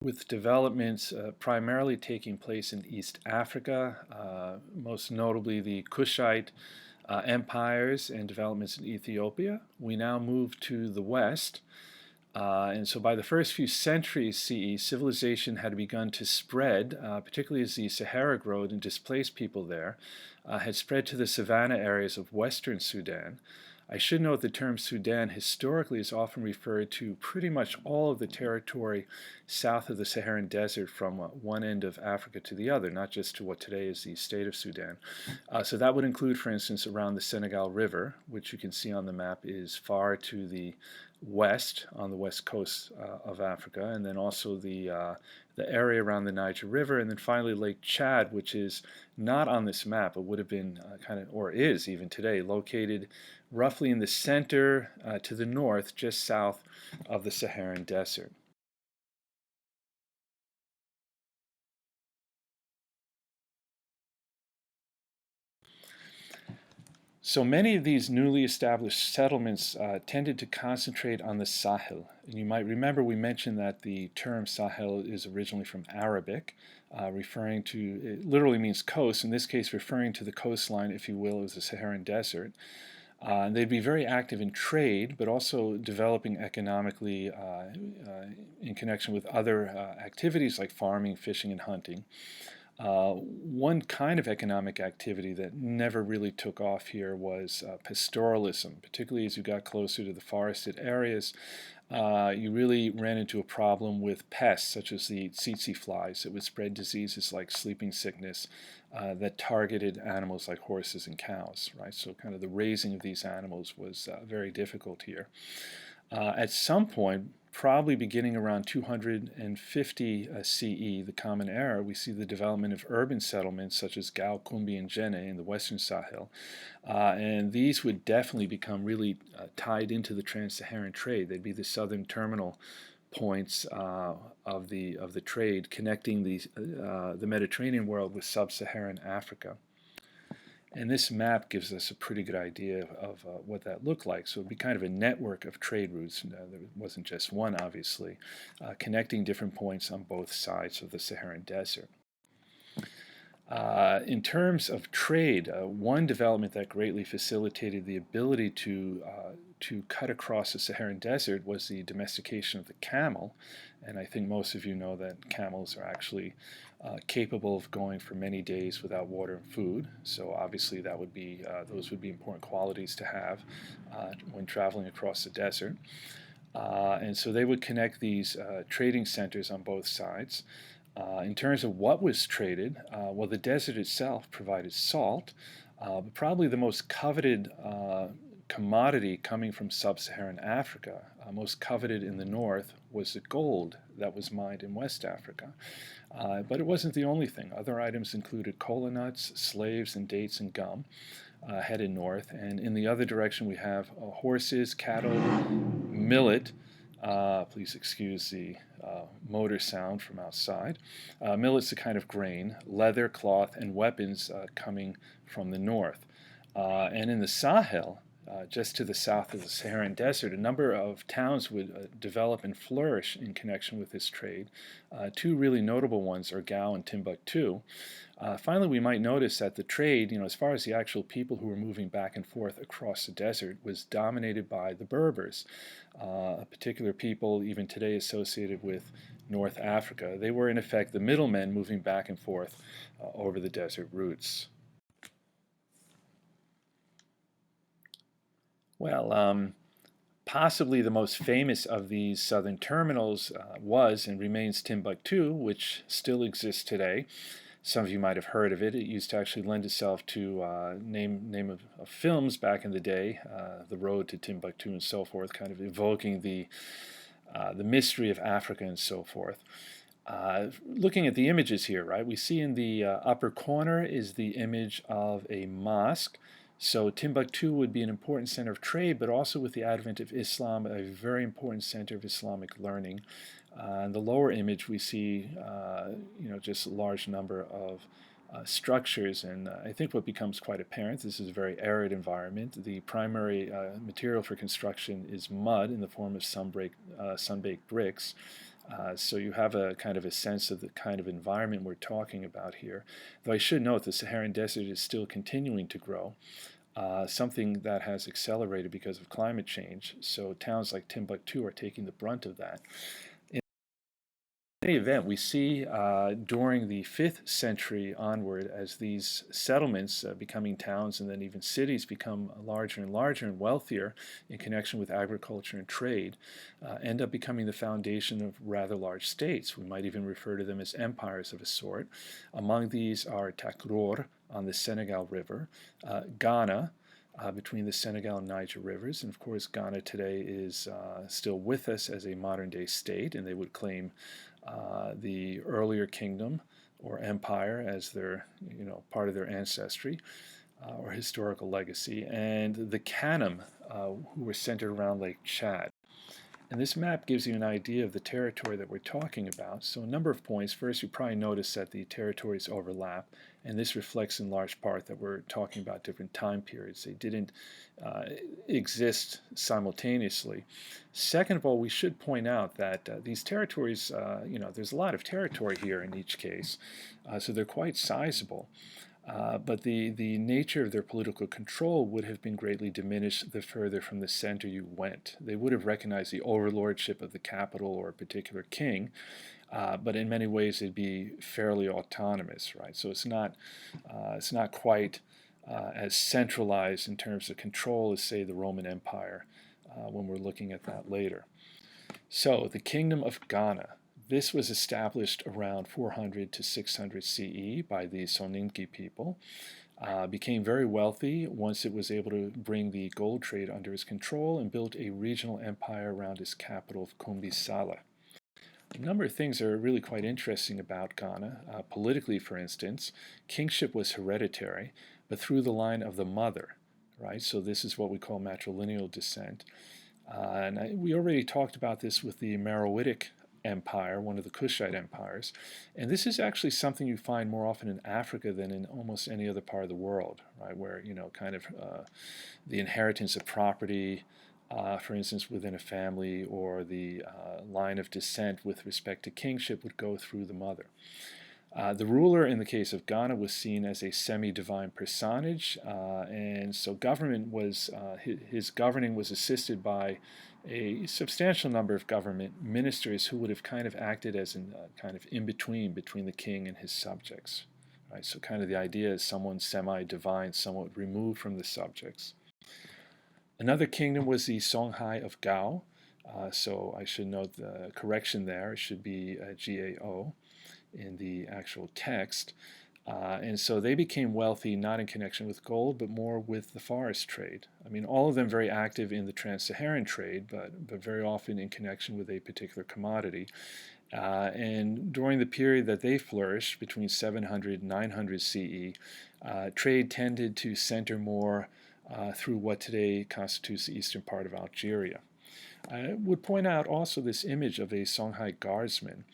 With developments primarily taking place in East Africa, most notably the Kushite empires and developments in Ethiopia, we now move to the West. And so by the first few centuries CE, civilization had begun to spread, particularly as the Sahara grew and displaced people there, had spread to the savanna areas of western Sudan. I should note the term Sudan historically is often referred to pretty much all of the territory south of the Saharan desert from one end of Africa to the other, not just to what today is the state of Sudan. So that would include, for instance, around the Senegal River, which you can see on the map is far to the west, on the west coast of Africa, and then also the area around the Niger River, and then finally Lake Chad, which is not on this map, but would have been or is even today, located roughly in the center to the north, just south of the Saharan desert. So many of these newly established settlements tended to concentrate on the Sahel. And you might remember we mentioned that the term Sahel is originally from Arabic, referring to, it literally means coast, in this case referring to the coastline, if you will, of the Saharan desert. And they'd be very active in trade, but also developing economically in connection with other activities like farming, fishing, and hunting. One kind of economic activity that never really took off here was pastoralism, particularly as you got closer to the forested areas. You really ran into a problem with pests such as the tsetse flies that would spread diseases like sleeping sickness that targeted animals like horses and cows, right? So kind of the raising of these animals was very difficult here. At some point, probably beginning around 250 CE, the Common Era, we see the development of urban settlements such as Gao, Kumbi, and Jenne in the western Sahel. And these would definitely become really tied into the trans-Saharan trade. They'd be the southern terminal points of the trade connecting the Mediterranean world with sub-Saharan Africa. And this map gives us a pretty good idea of what that looked like. So it would be kind of a network of trade routes. There wasn't just one, obviously, connecting different points on both sides of the Saharan desert. In terms of trade, one development that greatly facilitated the ability to cut across the Saharan desert was the domestication of the camel. And I think most of you know that camels are actually capable of going for many days without water and food. So obviously that would be those would be important qualities to have when traveling across the desert. And so they would connect these trading centers on both sides. In terms of what was traded, well, the desert itself provided salt, but probably the most coveted commodity coming from sub-Saharan Africa, most coveted in the north, was the gold that was mined in West Africa. But it wasn't the only thing. Other items included cola nuts, slaves, and dates and gum headed north. And in the other direction, we have horses, cattle, millet. Please excuse the motor sound from outside. Millet's a kind of grain, leather, cloth, and weapons coming from the north. And in the Sahel, just to the south of the Saharan desert, a number of towns would develop and flourish in connection with this trade. Two really notable ones are Gao and Timbuktu. Finally, we might notice that the trade, as far as the actual people who were moving back and forth across the desert, was dominated by the Berbers, a particular people even today associated with North Africa. They were, in effect, the middlemen moving back and forth over the desert routes. Well, possibly the most famous of these southern terminals was and remains Timbuktu, which still exists today. Some of you might have heard of it. It used to actually lend itself to name of films back in the day, The Road to Timbuktu and so forth, kind of evoking the mystery of Africa and so forth. Looking at the images here, right, we see in the upper corner is the image of a mosque. So Timbuktu would be an important center of trade, but also with the advent of Islam, a very important center of Islamic learning. In the lower image, we see, just a large number of structures, and I think what becomes quite apparent, this is a very arid environment. The primary material for construction is mud in the form of sun-baked bricks. So you have a kind of a sense of the kind of environment we're talking about here. Though I should note the Saharan desert is still continuing to grow, something that has accelerated because of climate change. So towns like Timbuktu are taking the brunt of that. In any event, we see during the 5th century onward, as these settlements becoming towns and then even cities become larger and larger and wealthier in connection with agriculture and trade, end up becoming the foundation of rather large states. We might even refer to them as empires of a sort. Among these are Takrur on the Senegal River, Ghana, between the Senegal and Niger rivers. And of course, Ghana today is still with us as a modern day state, and they would claim the earlier kingdom or empire as their, part of their ancestry or historical legacy, and the Kanem, who were centered around Lake Chad. And this map gives you an idea of the territory that we're talking about. So a number of points. First, you probably notice that the territories overlap, and this reflects in large part that we're talking about different time periods. They didn't exist simultaneously. Second of all, we should point out that these territories, there's a lot of territory here in each case, so they're quite sizable. But the nature of their political control would have been greatly diminished the further from the center you went. They would have recognized the overlordship of the capital or a particular king, but in many ways it'd be fairly autonomous, right? So it's not quite as centralized in terms of control as, say, the Roman Empire, when we're looking at that later. So the Kingdom of Ghana. This was established around 400 to 600 CE by the Soninke people. Became very wealthy once it was able to bring the gold trade under its control and built a regional empire around its capital of Kumbisala. A number of things are really quite interesting about Ghana. Politically, for instance, kingship was hereditary, but through the line of the mother, right? So this is what we call matrilineal descent. We already talked about this with the Meroitic Empire, one of the Kushite empires, and this is actually something you find more often in Africa than in almost any other part of the world, right? Where the inheritance of property, for instance, within a family, or the line of descent with respect to kingship would go through the mother. The ruler in the case of Ghana was seen as a semi-divine personage, and so government was, his governing was assisted by a substantial number of government ministers who would have kind of acted as a kind of in-between between the king and his subjects. Right? So kind of the idea is someone semi-divine, somewhat removed from the subjects. Another kingdom was the Songhai of Gao. So I should note the correction there. It should be Gao in the actual text. And so they became wealthy not in connection with gold, but more with the forest trade. I mean, all of them very active in the trans-Saharan trade, but very often in connection with a particular commodity. And during the period that they flourished, between 700 and 900 CE, trade tended to center more through what today constitutes the eastern part of Algeria. I would point out also this image of a Songhai guardsman.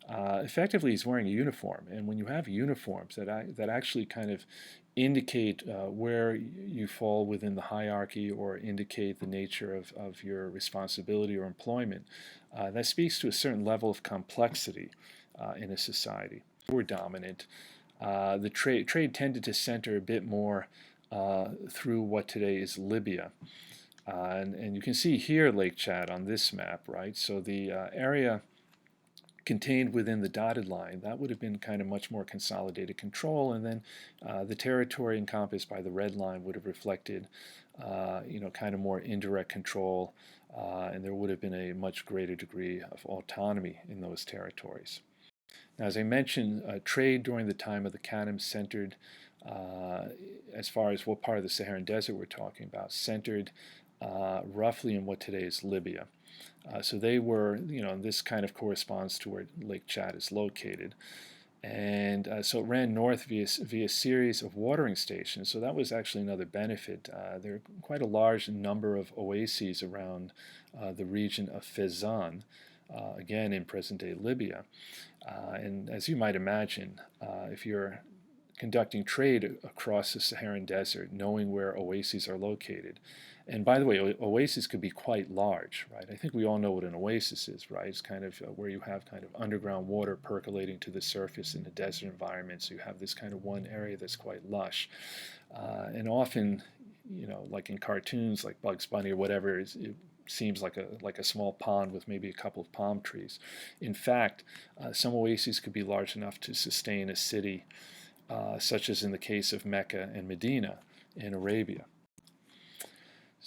Effectively, he's wearing a uniform, and when you have uniforms that actually kind of indicate where you fall within the hierarchy or indicate the nature of your responsibility or employment, that speaks to a certain level of complexity in a society. We're dominant. The trade tended to center a bit more through what today is Libya. And you can see here Lake Chad on this map, right? So the area contained within the dotted line, that would have been kind of much more consolidated control, and then the territory encompassed by the red line would have reflected kind of more indirect control, and there would have been a much greater degree of autonomy in those territories. Now, as I mentioned, trade during the time of the Kanem centered, as far as what part of the Saharan Desert we're talking about, centered roughly in what today is Libya. So they were, this kind of corresponds to where Lake Chad is located. And so it ran north via a series of watering stations. So that was actually another benefit. There are quite a large number of oases around the region of Fezzan, again in present-day Libya. And as you might imagine, if you're conducting trade across the Saharan desert, knowing where oases are located. And by the way, oases could be quite large, right? I think we all know what an oasis is, right? It's kind of where you have kind of underground water percolating to the surface in a desert environment. So you have this kind of one area that's quite lush. And often, like in cartoons like Bugs Bunny or whatever, it seems like a small pond with maybe a couple of palm trees. In fact, some oases could be large enough to sustain a city, such as in the case of Mecca and Medina in Arabia.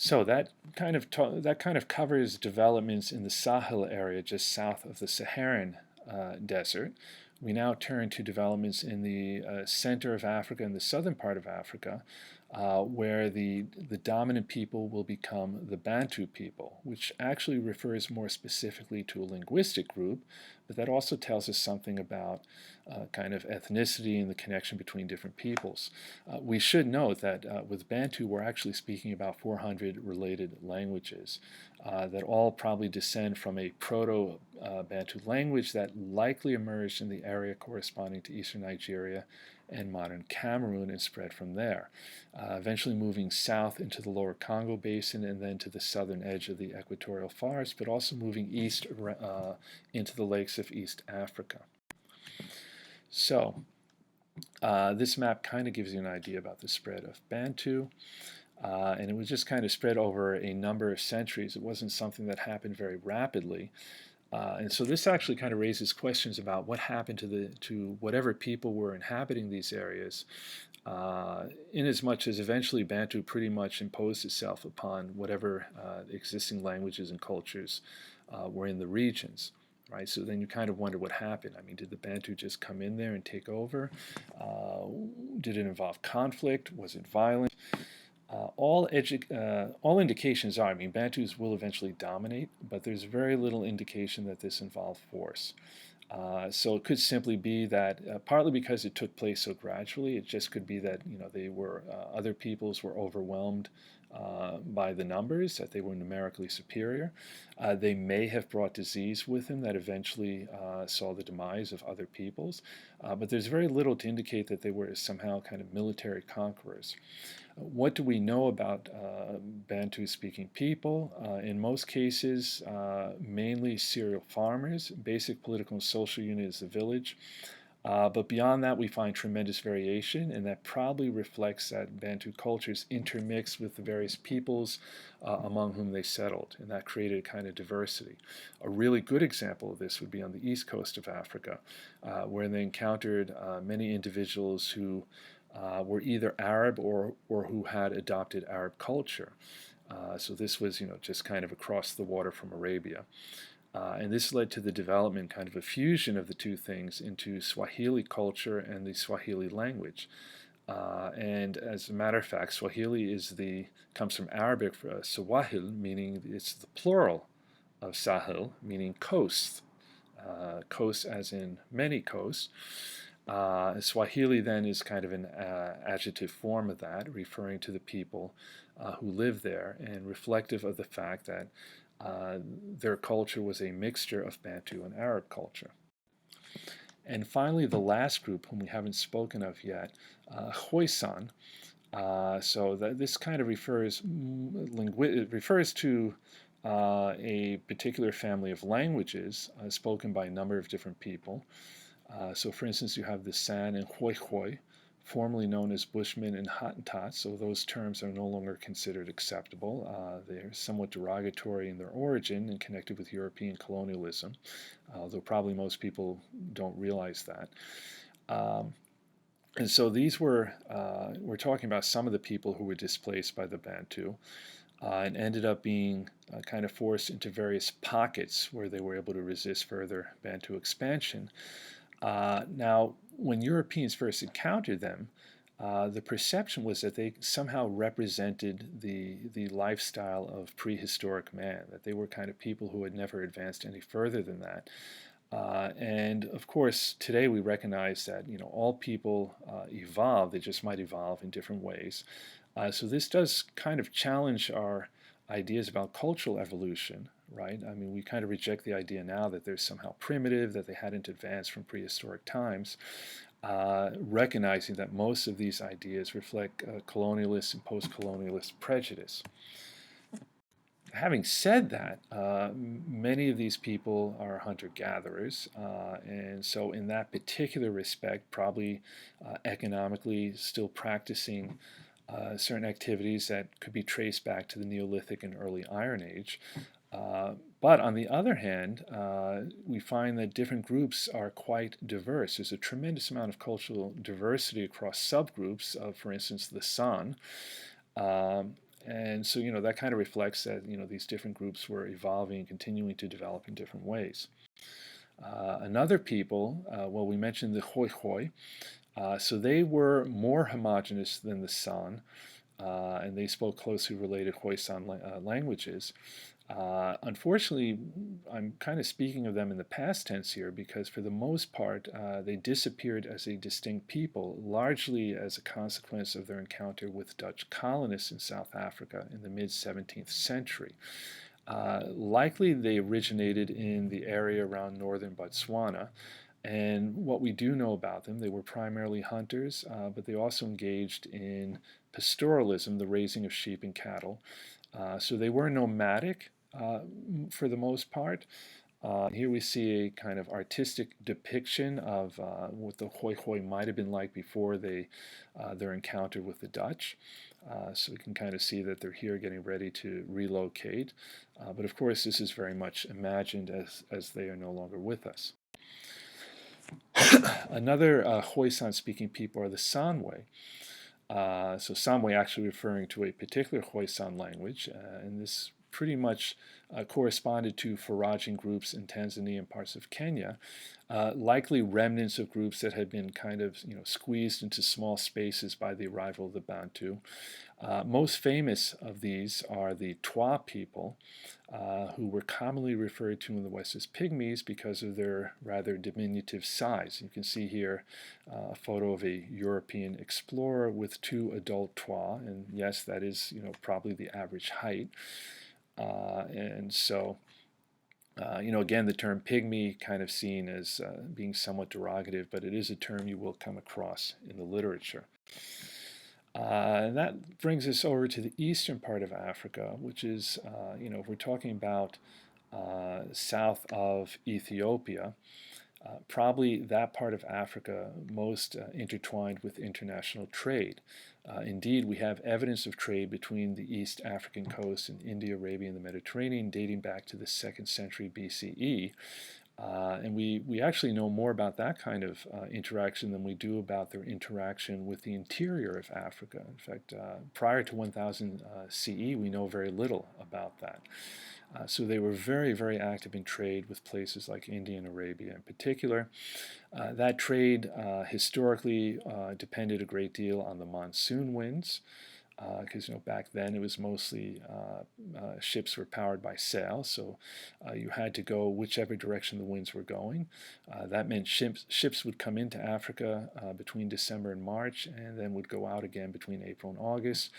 So that kind of covers developments in the Sahel area just south of the Saharan desert. We now turn to developments in the center of Africa and the southern part of Africa, where the dominant people will become the Bantu people, which actually refers more specifically to a linguistic group, but that also tells us something about kind of ethnicity and the connection between different peoples. We should note that with Bantu, we're actually speaking about 400 related languages that all probably descend from a Proto-Bantu language that likely emerged in the area corresponding to eastern Nigeria and modern Cameroon and spread from there, eventually moving south into the lower Congo basin and then to the southern edge of the equatorial forest, but also moving east into the lakes of East Africa. So this map kind of gives you an idea about the spread of Bantu. And it was just kind of spread over a number of centuries. It wasn't something that happened very rapidly. And so this actually kind of raises questions about what happened to whatever people were inhabiting these areas, in as much as eventually Bantu pretty much imposed itself upon whatever existing languages and cultures were in the regions. Right, so then you kind of wonder what happened. I mean, did the Bantu just come in there and take over? Did it involve conflict? Was it violent? All indications are, I mean, Bantus will eventually dominate, but there's very little indication that this involved force. So it could simply be that, partly because it took place so gradually, it just could be that they were other peoples were overwhelmed by the numbers, that they were numerically superior. They may have brought disease with them that eventually saw the demise of other peoples, but there's very little to indicate that they were somehow kind of military conquerors. What do we know about Bantu-speaking people? In most cases, mainly serial farmers. Basic political and social unit is the village. But beyond that, we find tremendous variation, and that probably reflects that Bantu cultures intermixed with the various peoples among whom they settled, and that created a kind of diversity. A really good example of this would be on the east coast of Africa, where they encountered many individuals who were either Arab or who had adopted Arab culture. So this was, just kind of across the water from Arabia. And this led to the development, kind of a fusion of the two things into Swahili culture and the Swahili language. And as a matter of fact, Swahili comes from Arabic for Sawahil, meaning it's the plural of Sahel, meaning coast. Coast as in many coasts. Swahili then is kind of an adjective form of that, referring to the people who live there and reflective of the fact that their culture was a mixture of Bantu and Arab culture. And finally, the last group, whom we haven't spoken of yet, Khoisan. This kind of refers to a particular family of languages spoken by a number of different people. So for instance, you have the San and Khoikhoi, formerly known as Bushmen and Hottentots, so those terms are no longer considered acceptable. They're somewhat derogatory in their origin and connected with European colonialism, although probably most people don't realize that. And so these we're talking about some of the people who were displaced by the Bantu and ended up being kind of forced into various pockets where they were able to resist further Bantu expansion. Now, when Europeans first encountered them, the perception was that they somehow represented the lifestyle of prehistoric man, that they were kind of people who had never advanced any further than that. And of course, today we recognize that all people evolve; they just might evolve in different ways. So this does kind of challenge our ideas about cultural evolution, right? I mean, we kind of reject the idea now that they're somehow primitive, that they hadn't advanced from prehistoric times. recognizing that most of these ideas reflect colonialist and post-colonialist prejudice. Having said that, many of these people are hunter-gatherers, and so in that particular respect, probably economically still practicing certain activities that could be traced back to the Neolithic and early Iron Age. But on the other hand, we find that different groups are quite diverse. There's a tremendous amount of cultural diversity across subgroups of, for instance, the San. Um, and so, that kind of reflects that, these different groups were evolving and continuing to develop in different ways. Another people, well, we mentioned the Hoi Hoi. So they were more homogenous than the San, and they spoke closely related Khoisan languages. Unfortunately, I'm kind of speaking of them in the past tense here because, for the most part, they disappeared as a distinct people, largely as a consequence of their encounter with Dutch colonists in South Africa in the mid 17th century. Likely, they originated in the area around northern Botswana. And what we do know about them, they were primarily hunters, but they also engaged in pastoralism, the raising of sheep and cattle. So they were nomadic for the most part. Here we see a kind of artistic depiction of what the Hoi Hoi might have been like before their encounter with the Dutch. So we can kind of see that they're here getting ready to relocate. But of course, this is very much imagined as they are no longer with us. Another Khoisan speaking people are the Sanwe. So Sanwe actually referring to a particular Khoisan language, and this pretty much corresponded to foraging groups in Tanzania and parts of Kenya, likely remnants of groups that had been kind of squeezed into small spaces by the arrival of the Bantu. Most famous of these are the Twa people, who were commonly referred to in the West as pygmies because of their rather diminutive size. You can see here a photo of a European explorer with two adult Twa, and yes, that is probably the average height. And so, again, the term pygmy kind of seen as being somewhat derogative, but it is a term you will come across in the literature. And that brings us over to the eastern part of Africa, which is, if we're talking about south of Ethiopia, probably that part of Africa most intertwined with international trade. Indeed, we have evidence of trade between the East African coast and India, Arabia, and the Mediterranean dating back to the 2nd century BCE. And we actually know more about that kind of interaction than we do about their interaction with the interior of Africa. In fact, prior to 1000 CE, we know very little about that. So they were very, very active in trade with places like India and Arabia in particular. That trade historically depended a great deal on the monsoon winds, because back then it was mostly ships were powered by sail, so you had to go whichever direction the winds were going. That meant ships would come into Africa between December and March, and then would go out again between April and August.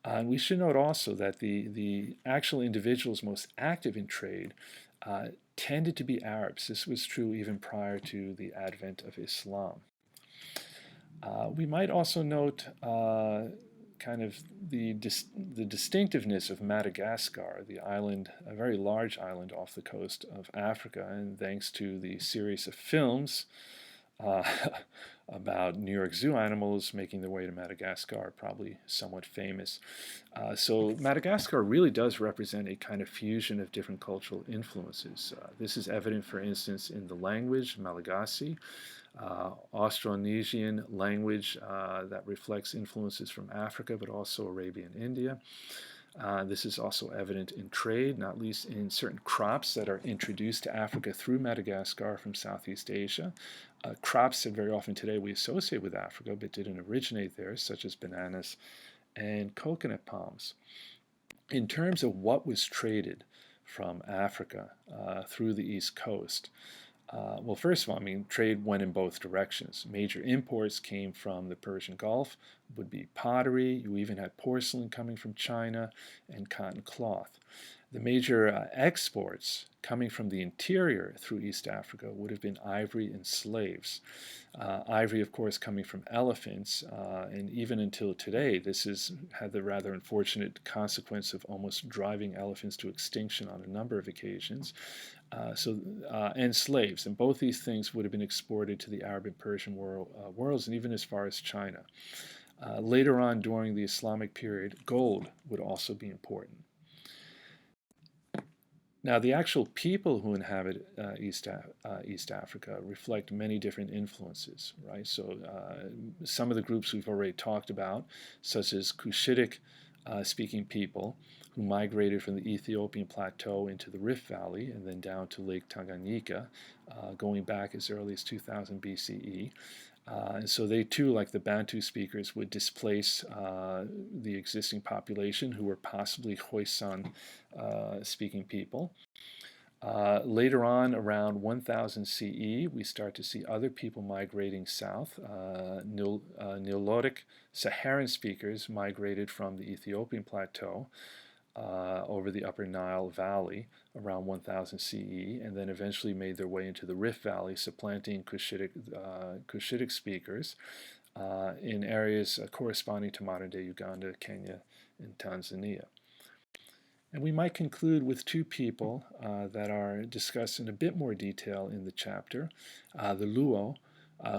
And we should note also that the actual individuals most active in trade tended to be Arabs. This was true even prior to the advent of Islam. We might also note kind of the distinctiveness of Madagascar, the island, a very large island off the coast of Africa, and thanks to the series of films uh, about New York Zoo animals making their way to Madagascar, probably somewhat famous. So Madagascar really does represent a kind of fusion of different cultural influences. This is evident, for instance, in the language, Malagasy, Austronesian language that reflects influences from Africa, but also Arabia and India. This is also evident in trade, not least in certain crops that are introduced to Africa through Madagascar from Southeast Asia. Crops that very often today we associate with Africa but didn't originate there, such as bananas and coconut palms. In terms of what was traded from Africa through the East Coast, well, first of all, trade went in both directions. Major imports came from the Persian Gulf, would be pottery. You even had porcelain coming from China and cotton cloth. The major exports coming from the interior through East Africa would have been ivory and slaves. Ivory, of course, coming from elephants, and even until today, this has had the rather unfortunate consequence of almost driving elephants to extinction on a number of occasions. And slaves, and both these things would have been exported to the Arab and Persian worlds, and even as far as China. Later on, during the Islamic period, gold would also be important. Now, the actual people who inhabit East Africa reflect many different influences, right? So, some of the groups we've already talked about, such as Cushitic speaking people who migrated from the Ethiopian plateau into the Rift Valley and then down to Lake Tanganyika, going back as early as 2000 BCE. And so they too, like the Bantu speakers, would displace the existing population who were possibly Khoisan speaking people. Later on, around 1000 CE, we start to see other people migrating south. Nilotic Saharan speakers migrated from the Ethiopian plateau over the Upper Nile Valley around 1000 CE, and then eventually made their way into the Rift Valley, supplanting Cushitic speakers in areas corresponding to modern-day Uganda, Kenya, and Tanzania. And we might conclude with two people that are discussed in a bit more detail in the chapter. The Luo,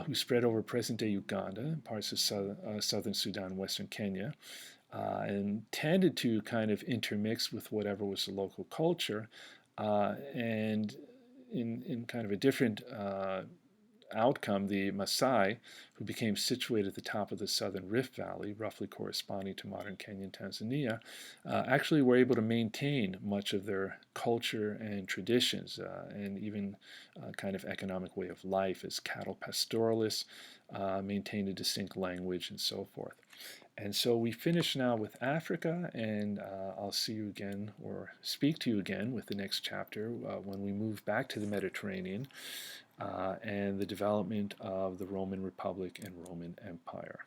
who spread over present-day Uganda and parts of southern Sudan and western Kenya, and tended to kind of intermix with whatever was the local culture, and in kind of a different outcome, the Maasai, who became situated at the top of the southern Rift Valley, roughly corresponding to modern Kenya and Tanzania, actually were able to maintain much of their culture and traditions, and even kind of economic way of life as cattle pastoralists, maintained a distinct language, and so forth. And so we finish now with Africa, and I'll see you again, or speak to you again, with the next chapter when we move back to the Mediterranean and the development of the Roman Republic and Roman Empire.